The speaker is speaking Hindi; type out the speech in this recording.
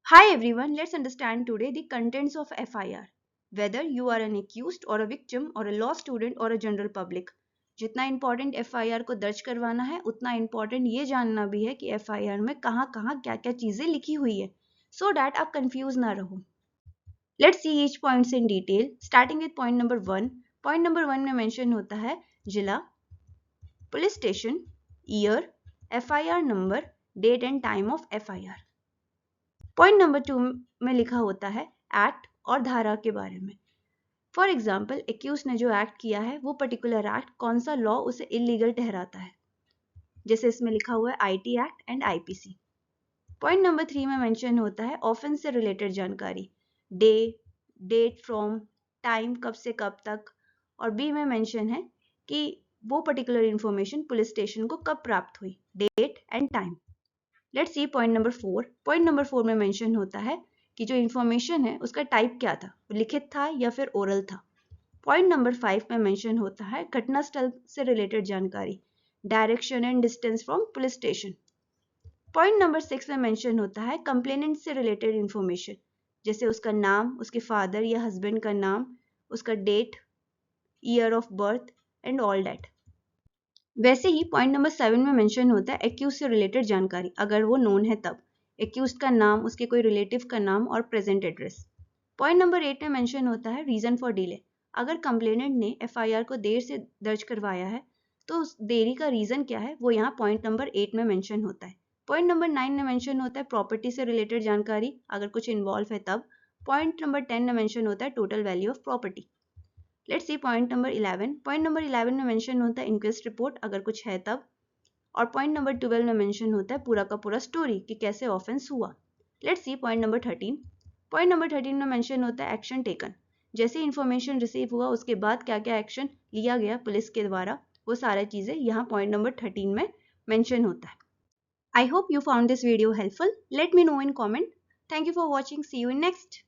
Hi everyone, let's understand today the contents of FIR. Whether you are an accused or a victim or a law student or a general public. जितना important FIR को दर्ज करवाना है उतना important ये जानना भी है कि FIR में कहाँ कहाँ क्या क्या चीजें लिखी हुई है so that आप confuse ना रहो. Let's see each points in detail. Starting with point number 1. Point number 1 में mention होता है जिला, police station, year, FIR number, date and time of FIR. Point number 2 में लिखा होता है एक्ट और धारा के बारे में. फॉर एग्जाम्पल एक्यूज ने जो एक्ट किया है वो पर्टिकुलर एक्ट कौन सा लॉ उसे इलीगल ठहराता है, जैसे इसमें लिखा हुआ है IT act and IPC. Point number 3 में मेंशन होता है ऑफेंस से रिलेटेड जानकारी, डे, डेट फ्रॉम, टाइम कब से कब तक, और बी में मेंशन है कि वो पर्टिकुलर इंफॉर्मेशन पुलिस स्टेशन को कब प्राप्त हुई, date and time. Let's see point number 4. Point number 4 में मेंशन होता है कि जो इंफॉर्मेशन है उसका टाइप क्या था, लिखित था या फिर ओरल था. पॉइंट नंबर 5 में मेंशन होता है घटनास्थल से रिलेटेड जानकारी, direction and distance from police station. Point number 6 में मेंशन होता है कंप्लेनेंट से रिलेटेड इंफॉर्मेशन, जैसे उसका नाम, उसके फादर या हस्बैंड का नाम, उसका date, year of birth and all that. वैसे ही पॉइंट नंबर 7 में मेंशन होता है एक्यूज से रिलेटेड जानकारी, अगर वो नोन है तब, एक्यूज का नाम, उसके कोई रिलेटिव का नाम और प्रेजेंट एड्रेस. पॉइंट नंबर 8 में मेंशन होता है रीजन फॉर डिले, अगर कंप्लेनेंट ने एफआईआर को देर से दर्ज करवाया है तो उस देरी का रीजन क्या है वो यहाँ पॉइंट नंबर 8 में मेंशन होता है. पॉइंट नंबर 9 में मेंशन होता है प्रॉपर्टी से रिलेटेड जानकारी, अगर कुछ इन्वॉल्व है तब. पॉइंट नंबर 10 में मेंशन होता है total value of property. Let's see point number 11. Point number 11 में मेंशन होता है इंक्वेस्ट रिपोर्ट, अगर कुछ है तब. और पॉइंट नंबर 12 में मेंशन होता है पूरा का पूरा स्टोरी कि कैसे ऑफेंस हुआ. Let's see point number 13. Point number 13 में मेंशन होता है एक्शन टेकन, जैसे इंफॉर्मेशन रिसीव हुआ उसके बाद क्या क्या एक्शन लिया गया पुलिस के द्वारा, वो सारी चीजें यहाँ पॉइंट नंबर 13 में मेंशन होता है. I hope you found this video helpful. Let me know in comment. Thank you for watching. See you in next.